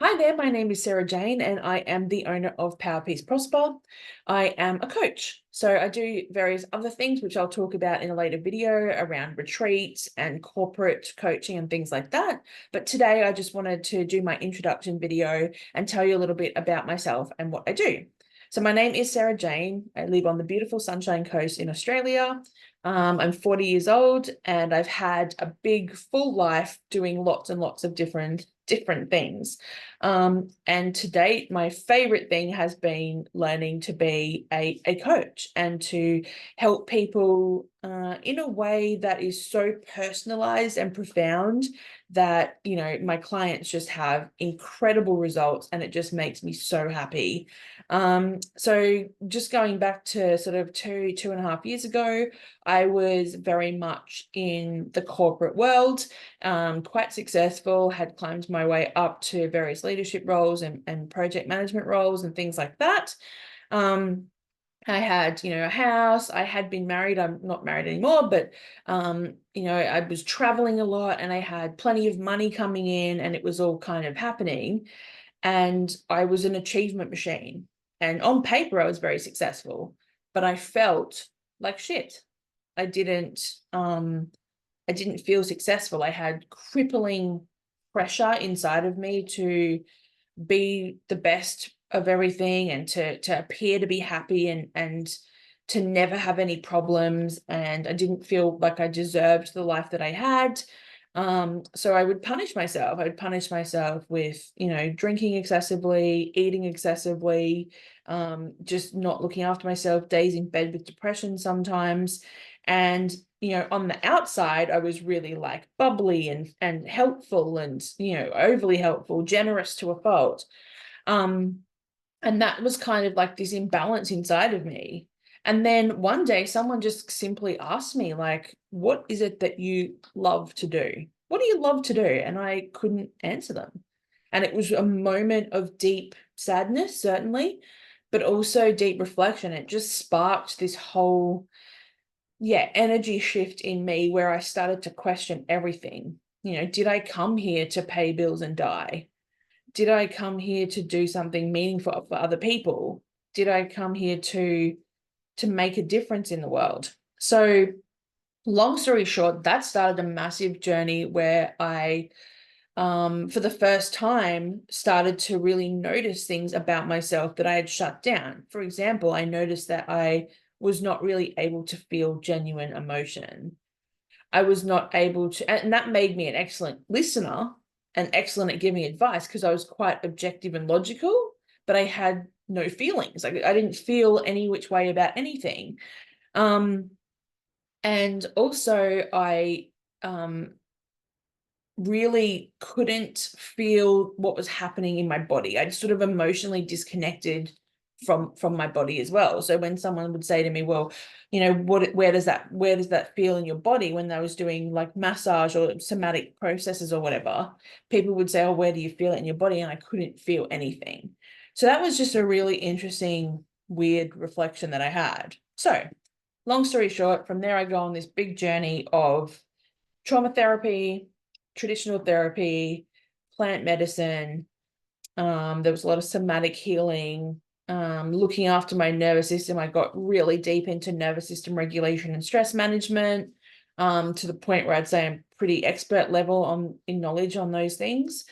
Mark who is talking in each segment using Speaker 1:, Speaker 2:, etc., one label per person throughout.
Speaker 1: Hi there, my name is Sarah Jane and I am the owner of Power Peace Prosper. I am a coach. So I do various other things, which I'll talk about in a later video around retreats and corporate coaching and things like that. But today I just wanted to do my introduction video and tell you a little bit about myself and what I do. So my name is Sarah Jane. I live on the beautiful Sunshine Coast in Australia. I'm 40 years old and I've had a big full life doing lots and lots of different things. And to date, my favorite thing has been learning to be a coach and to help people in a way that is so personalized and profound that, my clients just have incredible results and it just makes me so happy. So just going back to sort of 2.5 years ago, I was very much in the corporate world, quite successful, had climbed my way up to various leadership roles and project management roles and things like that. I had, a house. I had been married. I'm not married anymore, but, I was traveling a lot and I had plenty of money coming in and it was all kind of happening. And I was an achievement machine. And on paper, I was very successful, but I felt like shit. I didn't, I didn't feel successful. I had crippling pressure inside of me to be the best of everything and to appear to be happy and to never have any problems. And I didn't feel like I deserved the life that I had. So I would punish myself. I would punish myself with, drinking excessively, eating excessively, just not looking after myself, days in bed with depression sometimes. And, on the outside, I was really like bubbly and helpful and, overly helpful, generous to a fault. Um, and that was kind of like this imbalance inside of me. And then one day someone just simply asked me, like, what is it that you love to do? What do you love to do? And I couldn't answer them. And it was a moment of deep sadness, certainly, but also deep reflection. It just sparked this whole, energy shift in me where I started to question everything. Did I come here to pay bills and die? Did I come here to do something meaningful for other people? Did I come here to make a difference in the world? So long story short, that started a massive journey where I, for the first time, started to really notice things about myself that I had shut down. For example, I noticed that I was not really able to feel genuine emotion. I was not able to, and that made me an excellent listener and excellent at giving advice because I was quite objective and logical, but I had no feelings. I didn't feel any which way about anything. Um, and also I really couldn't feel what was happening in my body. I'd sort of emotionally disconnected from my body as well. So when someone would say to me, well, where does that feel in your body, when I was doing like massage or somatic processes or whatever, people would say, oh, where do you feel it in your body? And I couldn't feel anything. So that was just a really interesting, weird reflection that I had. So long story short, from there I go on this big journey of trauma therapy, traditional therapy, plant medicine. There was a lot of somatic healing, looking after my nervous system. I got really deep into nervous system regulation and stress management, to the point where I'd say I'm pretty expert level in knowledge on those things.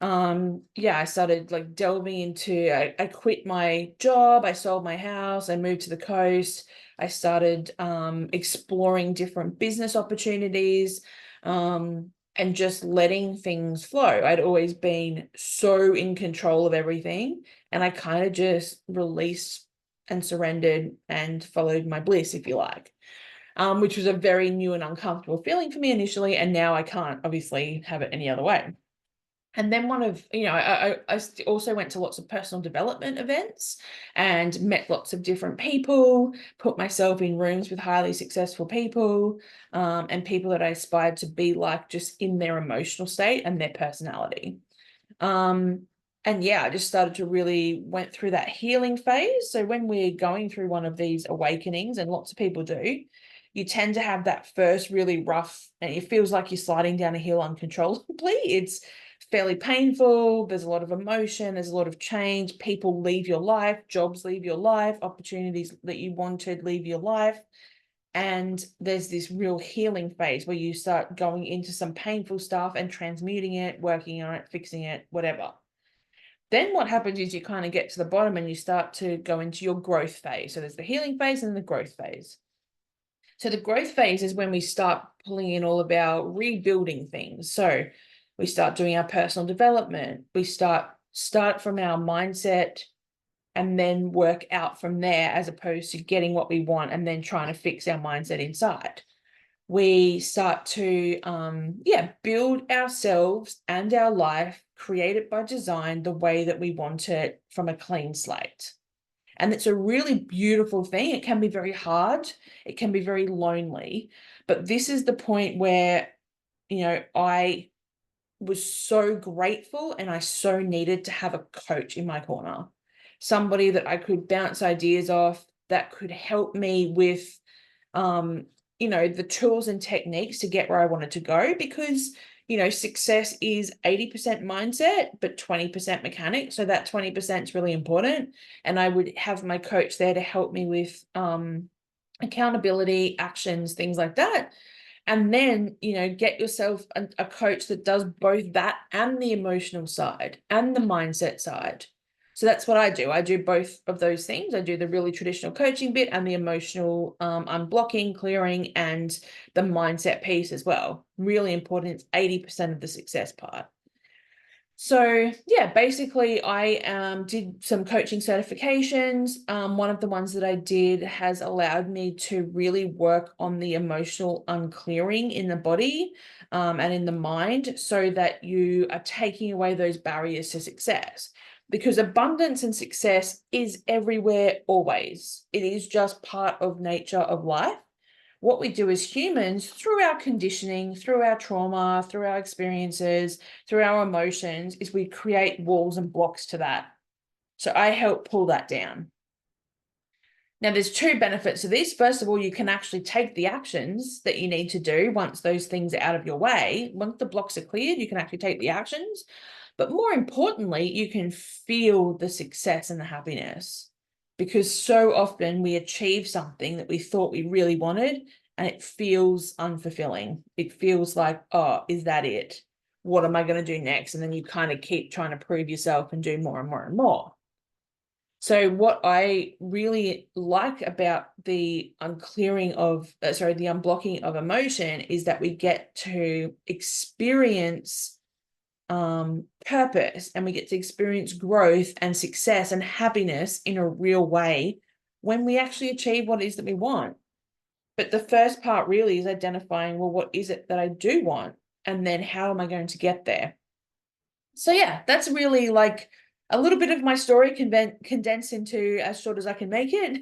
Speaker 1: I started like delving into, I quit my job, I sold my house, I moved to the coast. I started exploring different business opportunities, and just letting things flow. I'd always been so in control of everything, and I kind of just released and surrendered and followed my bliss, if you like, which was a very new and uncomfortable feeling for me initially. And now I can't obviously have it any other way. And then I also went to lots of personal development events and met lots of different people, put myself in rooms with highly successful people, and people that I aspired to be like, just in their emotional state and their personality. I just started to really went through that healing phase. So when we're going through one of these awakenings, and lots of people do, you tend to have that first really rough, and it feels like you're sliding down a hill uncontrollably. It's fairly painful. There's a lot of emotion. There's a lot of change. People leave your life. Jobs leave your life. Opportunities that you wanted leave your life. And there's this real healing phase where you start going into some painful stuff and transmuting it, working on it, fixing it, whatever. Then what happens is you kind of get to the bottom and you start to go into your growth phase. So there's the healing phase and the growth phase. So the growth phase is when we start pulling in all of our rebuilding things. So we start doing our personal development. We start from our mindset and then work out from there, as opposed to getting what we want and then trying to fix our mindset inside. We start to build ourselves and our life, create it by design the way that we want it from a clean slate. And it's a really beautiful thing. It can be very hard. It can be very lonely. But this is the point where, I was so grateful and I so needed to have a coach in my corner. Somebody that I could bounce ideas off, that could help me with, the tools and techniques to get where I wanted to go, because success is 80% mindset, but 20% mechanics. So that 20% is really important. And I would have my coach there to help me with accountability, actions, things like that. And then, get yourself a coach that does both that and the emotional side and the mindset side. So that's what I do. I do both of those things. I do the really traditional coaching bit and the emotional unblocking, clearing, and the mindset piece as well. Really important. It's 80% of the success part. So yeah, basically I did some coaching certifications. One of the ones that I did has allowed me to really work on the emotional unclearing in the body and in the mind, so that you are taking away those barriers to success. Because abundance and success is everywhere, always. It is just part of nature of life. What we do as humans, through our conditioning, through our trauma, through our experiences, through our emotions, is we create walls and blocks to that. So I help pull that down. Now, there's two benefits to this. First of all, you can actually take the actions that you need to do once those things are out of your way. Once the blocks are cleared, you can actually take the actions. But more importantly, you can feel the success and the happiness, because so often we achieve something that we thought we really wanted and it feels unfulfilling. It feels like, oh, is that it? What am I going to do next? And then you kind of keep trying to prove yourself and do more and more and more. So what I really like about the unblocking of emotion is that we get to experience purpose, and we get to experience growth and success and happiness in a real way when we actually achieve what it is that we want. But the first part really is identifying, well, what is it that I do want? And then how am I going to get there? So yeah, that's really like a little bit of my story condensed into as short as I can make it.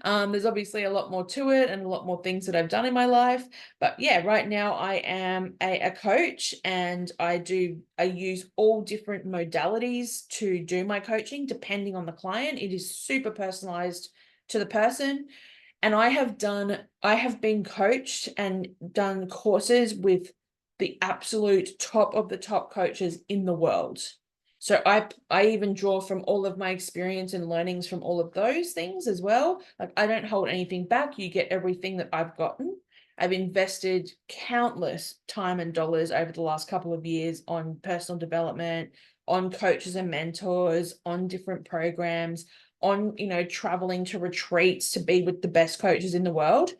Speaker 1: There's obviously a lot more to it and a lot more things that I've done in my life. But yeah, right now I am a coach, and I use all different modalities to do my coaching depending on the client. It is super personalized to the person. And I have been coached and done courses with the absolute top of the top coaches in the world. So I even draw from all of my experience and learnings from all of those things as well. Like, I don't hold anything back. You get everything that I've gotten. I've invested countless time and dollars over the last couple of years on personal development, on coaches and mentors, on different programs, on, traveling to retreats to be with the best coaches in the world.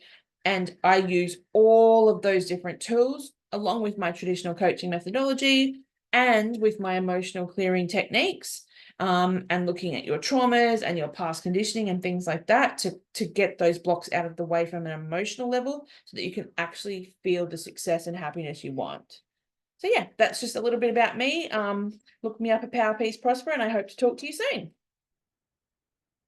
Speaker 1: And I use all of those different tools along with my traditional coaching methodology and with my emotional clearing techniques, and looking at your traumas and your past conditioning and things like that to get those blocks out of the way from an emotional level, so that you can actually feel the success and happiness you want. So yeah, that's just a little bit about me. Look me up at Power Peace Prosper, and I hope to talk to you soon.